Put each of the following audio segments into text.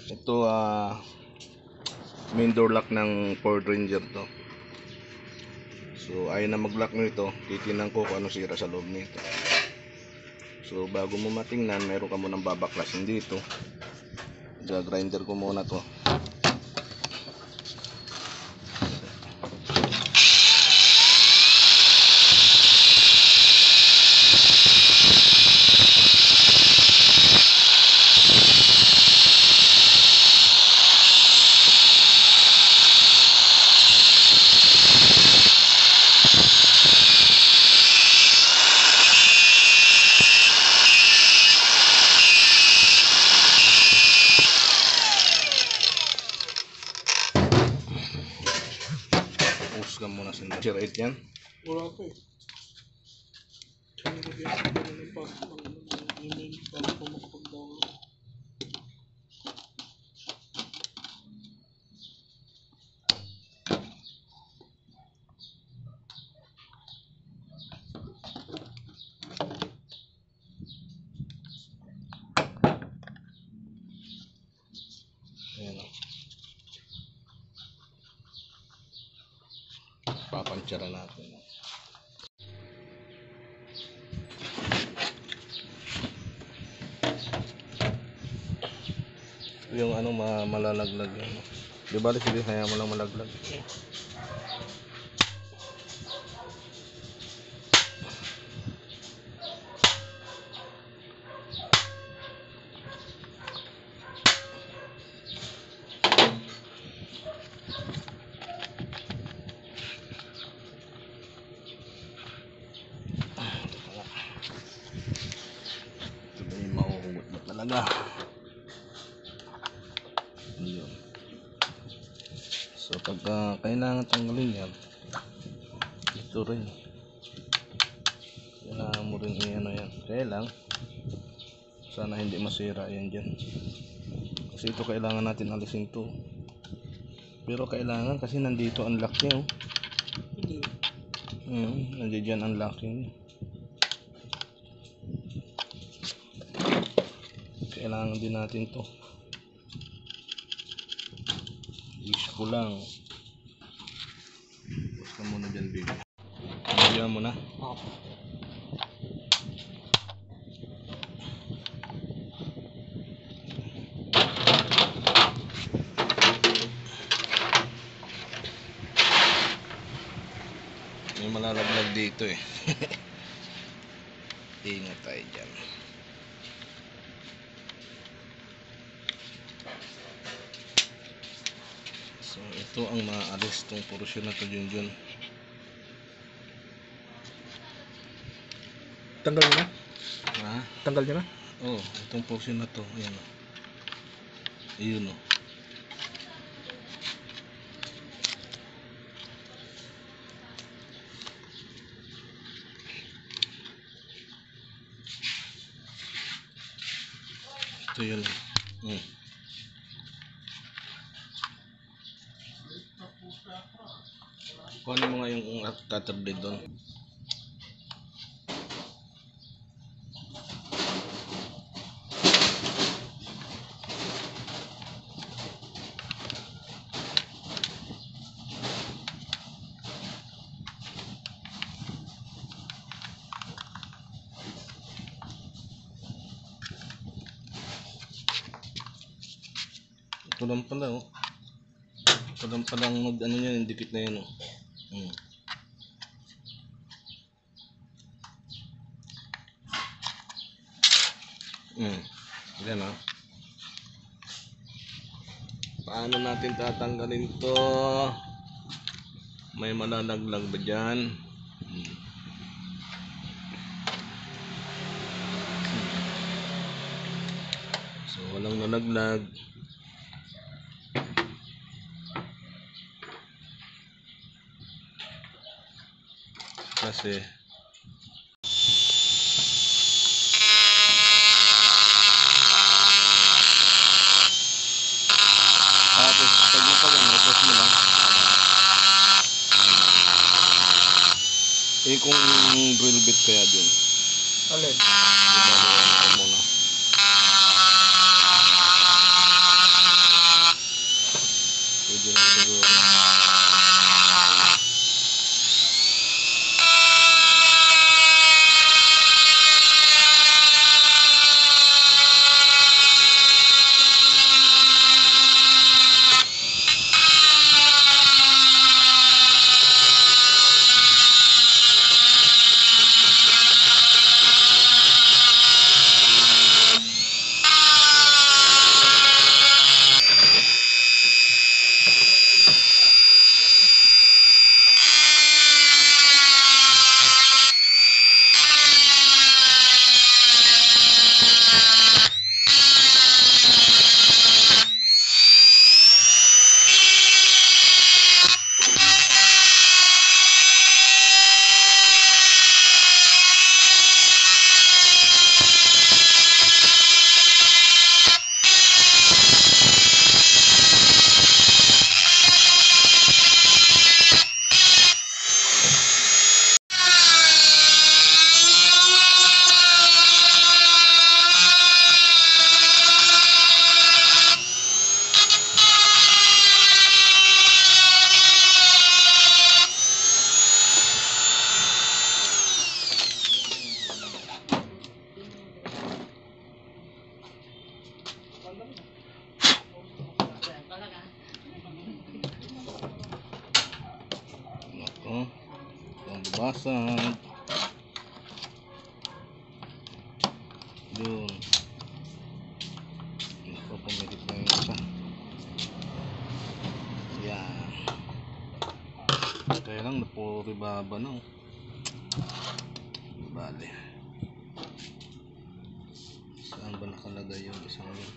Ito main door lock ng Ford Ranger to. So ayaw na mag-lock nito, titingnan ko kung ano sira sa loob nito. So bago mo matingnan, meron ka munang babaklasin dito. Grinder ko muna to. Ka muna sa number 8 yan. Wala ko eh. Hindi ko guys, hindi na pasok ng email bago ko makapag-download. Ayan o. Papantsara natin. Yung ano malalaglag yun. Di bali sige, kaya mo lang malaglag. Ito yung mahuhugot na talaga. Yun. So pagka kailangan tanggalin yan, ito rin kailangan mo rin i-ano yan. Kaya lang sana hindi masira yan dyan, kasi ito kailangan natin alisin to. Pero kailangan kasi nandito ang lock niya. Nandiyan dyan ang lock niya. Kailangan din natin to. Wish ko lang. Basta muna dyan, baby. Nandiyan mo na. May malalaglag dito eh. Ingat tayo dyan. So ito ang maalis tong portion na to, Junjun. Tanggal nyo na? Ha? Tanggal nyo na? Oh, itong portion na to. Ayan o. Ayun o. Ito yun. Kunin mo nga yung cutter blade doon. Ito lang pala oh. Ito lang pala ang ano yan, yung dikit na yan oh. Yan oh. Paano natin tatanggalin to? May malalaglag ba dyan? So walang nalaglag. Kasi tapos pag napag-tapos mo lang kung drill bit kaya dyan. Alin? Diba, ano muna. video na siguro. Nako, ang basag. Yun. Nako, pumikit na yung isa. Yan. Kaya lang, napuri baba na. Bale. Saan ba nakalagay yung isang yun?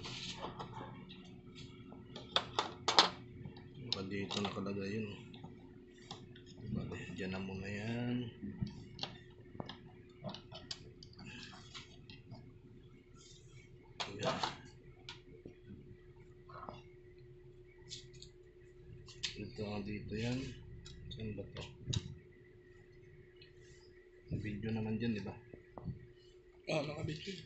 Baka dito nakalagay yun. Bale, dyan na muna yan. Yan. Dito yan. Saan ba to? Video naman dyan, di ba? Nakabit yun.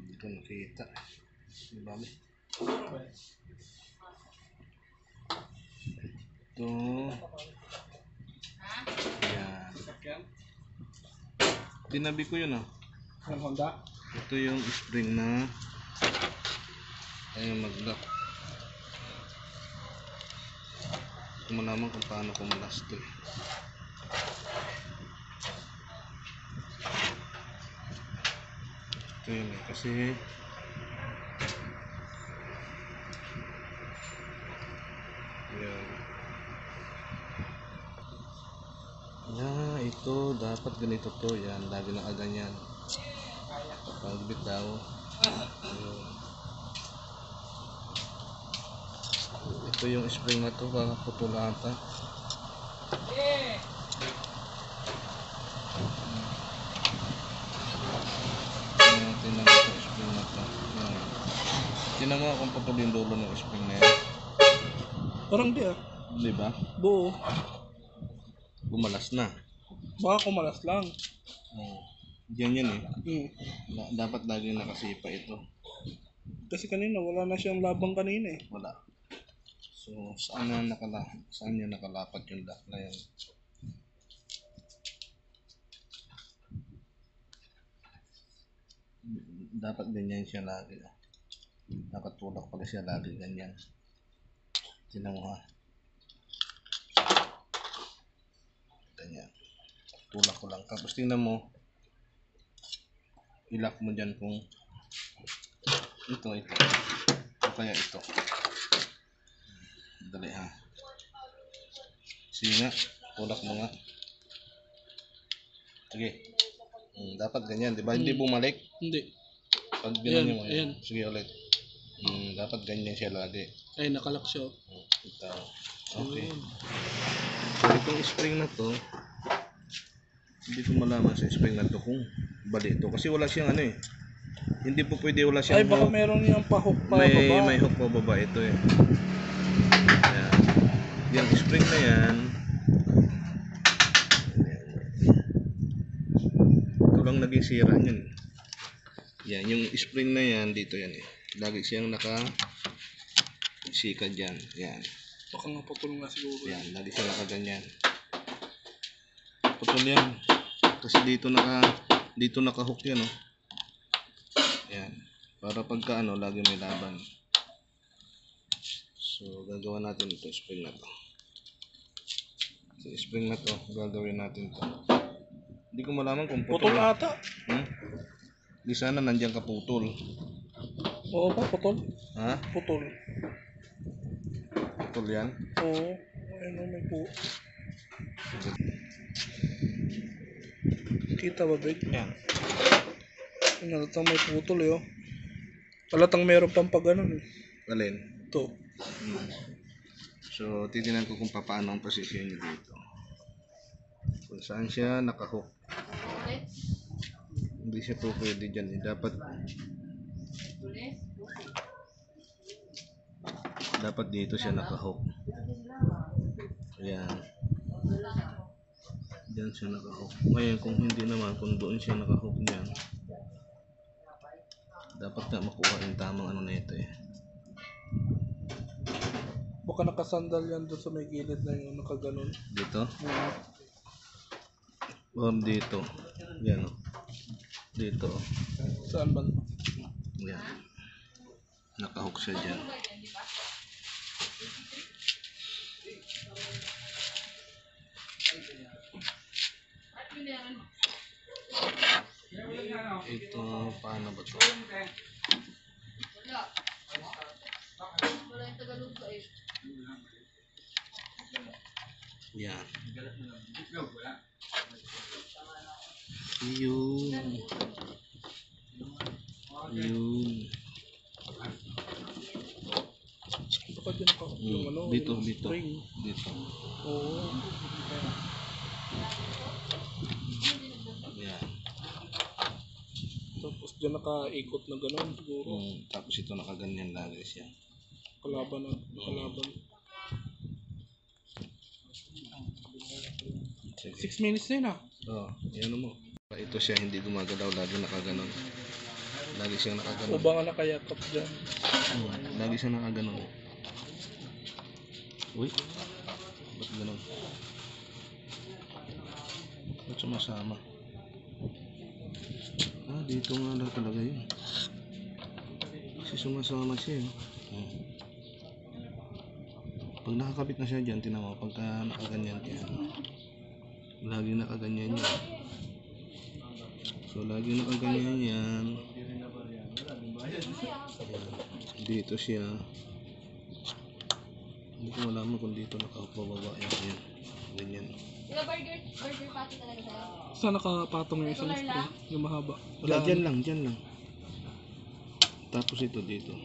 Dito nakita. Di ba? Ito. Yan. Tinabi ko yun ah. Ang Honda? Ito yung spring na ayun mag-lock. Ito mo naman kung paano kumulas ito eh. Ito yun eh, kasi yan. Ito dapat ganito to. Yan, lagi na kaganyan. Pag bitaw. Ito yung spring na to, baka putulan ata. Tingnan mo yung spring na to. Tingnan mo kung putol yung dulo ng spring na yan. Parang di ah. Di ba? Buo. Bumalas na. Baka kumalas lang. Diyan yan eh. Dapat lagi nakasipa ito. Kasi kanina wala na siyang labang kanina eh. Wala. So, saan niya nakalapat yung lock na yan? Dapat ganyan siya lagi. Nakatulak pala siya lagi ganyan. Tingnan mo ha. Ganyan. Tulak ko lang. Tapos tingnan mo. I-lock mo dyan kung ito. O kaya ito. Dali ha. Sige nga. Tulak mo nga. Sige. Dapat ganyan. Diba hindi bumalik? Hindi. Pag binanyo mo Ayan. yan. Sige ulit. Dapat ganyan siya lagi. Ay, nakalak siya. Ito. Okay. So itong spring na to, hindi ko malaman sa spring na to kung bali ito. Kasi wala siyang ano eh. Hindi po pwede wala siyang Ay, baka meron niyang pa-hook pa baba. may hook pa baba ito eh. Ayan. Yung spring na yan. Ito lang naging sira niyan. Yan, yung spring na yan, dito yan eh. Lagi siyang naka-sika dyan. Yan. Baka nga putol nga siguro. Yan, lagi siyang nakaganyan. Putol yan. Kasi dito naka-hook yan, oh. Yan. Para pagka ano, lagi may laban. So, gagawa natin ito, spring na to. So, spring na to, gagawin natin to. Hindi ko malaman kung Putol ata. Di sana nandiyan ka putol. Oo ba, putol? Ha? Putol. Putol yan? Oo. Ayun o, may po. Kita ba, Big? Yan. Halatang may putol eh, oh. Halatang meron pang pag ganun eh. Alin? Ito. So, titignan ko kung paano ang posisyon niya dito. Kung saan siya nakahook. Hindi siya po pwede dyan. Dapat dito siya nakahook. Ayan. Diyan siya nakahook. Ngayon, kung hindi naman, kung doon siya nakahook dyan, dapat na makuha yung tamang ano na ito eh. Baka nakasandal yan doon sa may gilid na yung nakaganon. Dito? Or dito. Yan o. Dito o. Saan ba? Yan. Nakahook siya dyan. Ito, paano ba ito? Yan. Yun. Yun. Baka dyan ako. Yung ano, Dito, yung dito. spring. Dito. Oo. Yan. Tapos dyan nakaikot na gano'n siguro. Tapos ito nakaganyan lagi siya. Kalaban na. Kalaban. 6 minutes na yun ah. Oo, yan mo. Ito siya hindi gumagalaw, lagi nakaganon. Lagi siyang nakaganon. O ba nga nakayakap dyan. Lagi siyang nakaganon. Uy, ba't ganon? Ba't sumasama? Dito nga lang talaga yun. Kasi sumasama siya. Pag nakakabit na siya dyan, tinan mo, pagka nakaganyan siya, lagi nakaganyan yan. So, lagi nakaganyan yan. Dito siya. Hindi ko malaman kung dito nakapababa yan. Ganyan. Burger patty talaga sa'yo? Saan nakapatong yung isang spring? Yung mahaba. Dyan lang. Tapos ito dito.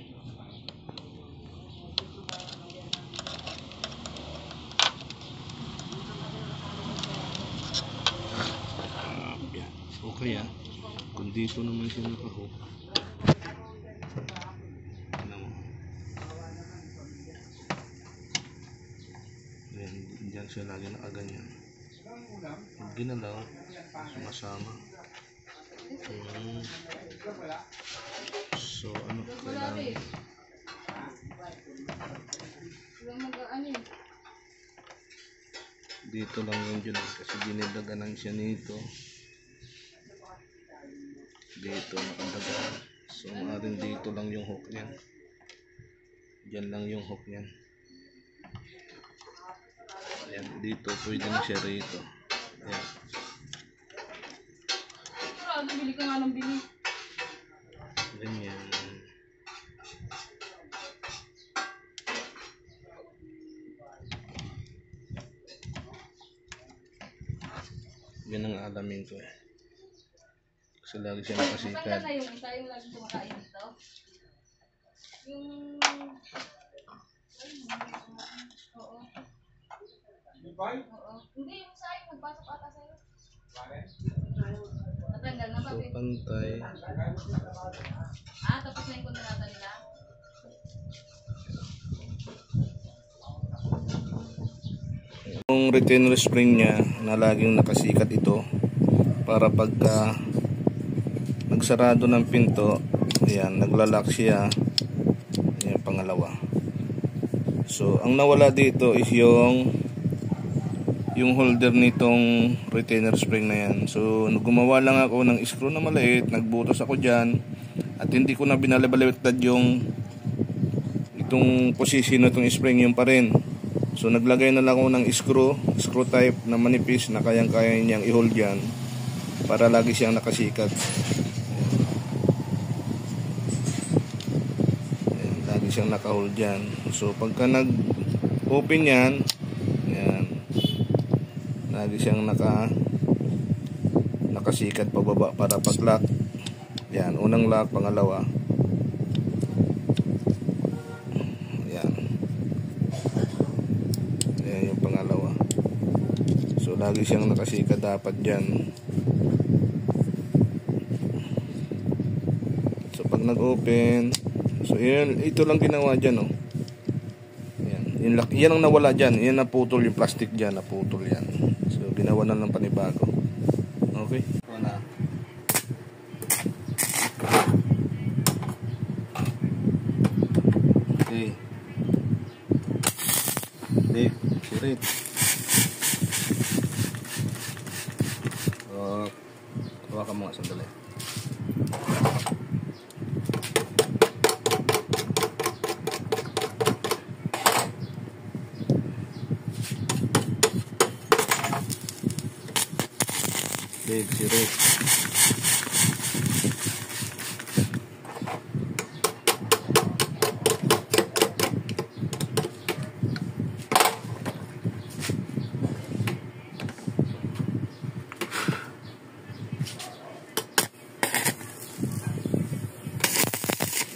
Yan. Okay kung dito naman siya nakahook. Ano mo? Ayan, dyan siya lagi nakaganyan. Pag ginalaw, sumasama. So, ano kailangan? Dito lang yun dyan kasi dinidaganan siya nito. Dito nakadagan. So, maaaring dito lang yung hook niyan. Diyan lang yung hook niyan. Ayan, dito pwede na siya rito. Ayan. Bili ka nga ng bili. Ganyan. Yan ang alamin ko eh. Kasi lagi siya nakasikat. Matanggal na yung isa, yung lagi kumakain dito. Yung... Oo. Oo. Hindi, yung sa'yo, magpasok ata sa'yo. Natanggal na ba? So, pantay. Tapos na yung kontrata nila. Yung retainer spring niya na laging nakasikat ito para pagka pagsarado ng pinto, ayan, naglalak siya. Ayan, pangalawa. So, ang nawala dito is yung holder nitong retainer spring na yan. So, gumawa lang ako ng screw na maliit, nagbutos ako dyan, at hindi ko na binalabaliktad itong position na itong spring, yung pa rin. So, naglagay na lang ako ng screw type na manipis na kayang-kaya niyang i-hold dyan para lagi siyang nakasikat. Ayan, lagi siyang naka-hold dyan. So, pagka nag-open yan, ayan, lagi siyang nakasikat pababa para pag-lock. Yan, unang lock, pangalawa. Yan. Yan yung pangalawa. So, lagi siyang nakasikat dapat dyan. So, pag nag-open, so, ito lang ginawa dyan, oh. Yan, yan ang nawala dyan. Yan naputol yung plastic dyan, naputol yan. So, ginawa na ng panibago. Okay? Ito na. Okay. Dave, sirit. Hawakan mo nga sandali. Dave, sirit.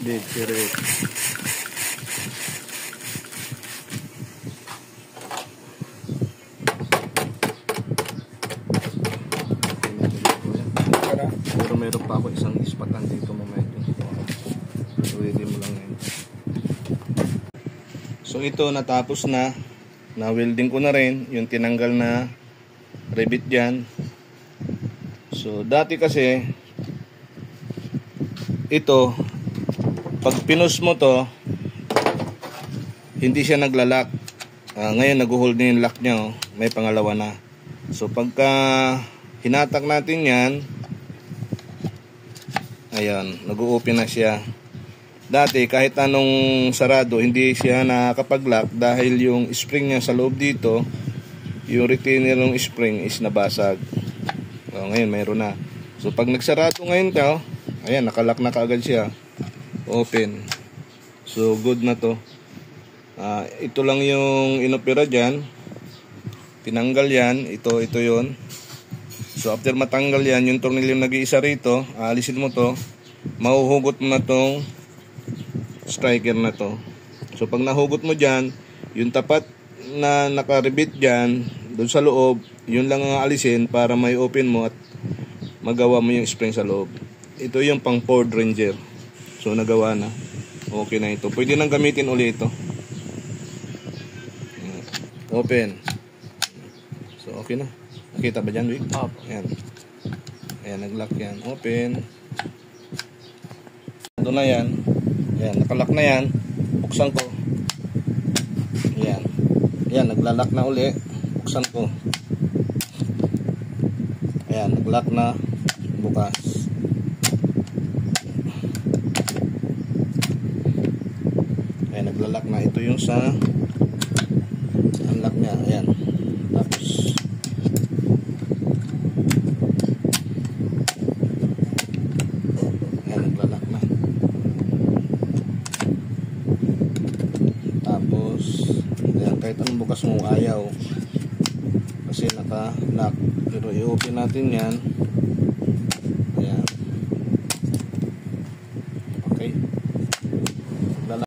Dave, sirit. Pero meron pa ako isang ispatan dito mamaya. So, ready mo lang yun. So, ito natapos na. Na-welding ko na rin yung tinanggal na rivet dyan. So, dati kasi ito, pag pinus mo to, hindi siya naglalak. Ngayon, nag-hold na yung lock niya. Oh. May pangalawa na. So, pagka hinatak natin yan, ayan, nag-open na siya. Dati, kahit anong sarado, hindi siya nakakapag-lock dahil yung spring niya sa loob dito, yung retainer ng spring is nabasag. So, ngayon, mayroon na. So, pag nagsarado ngayon ka, ayan, nakalock na kaagad siya. Open. So, good na to. Ito lang yung inopera dyan. Tinanggal yan. Ito yun. So, after matanggal yan, yung tornilyo nag-iisa rito, alisin mo to, mahuhugot mo na tong striker na to. So, pag nahugot mo dyan, yung tapat na nakaribit dyan, doon sa loob, yun lang ang alisin para may open mo at magawa mo yung spring sa loob. Ito yung pang Ford Ranger. So, nagawa na. Okay na ito. Pwede nang gamitin ulit ito. Open. So, okay na. Nakita ba dyan, Vic? Ayan. Ayan, nag-lock yan. Open. Ito na yan. Ayan, nakalock na yan. Buksan ko. Ayan. Ayan, nagla-lock na uli. Buksan ko. Ayan, nag-lock na. Bukas. Ayan, nagla-lock na. Ito yung sa unlock niya. Ayan. Tapos naglalak na. Tapos ayan, kahit anong bukas mo ayaw kasi naka-lock. Pero i-open natin yan.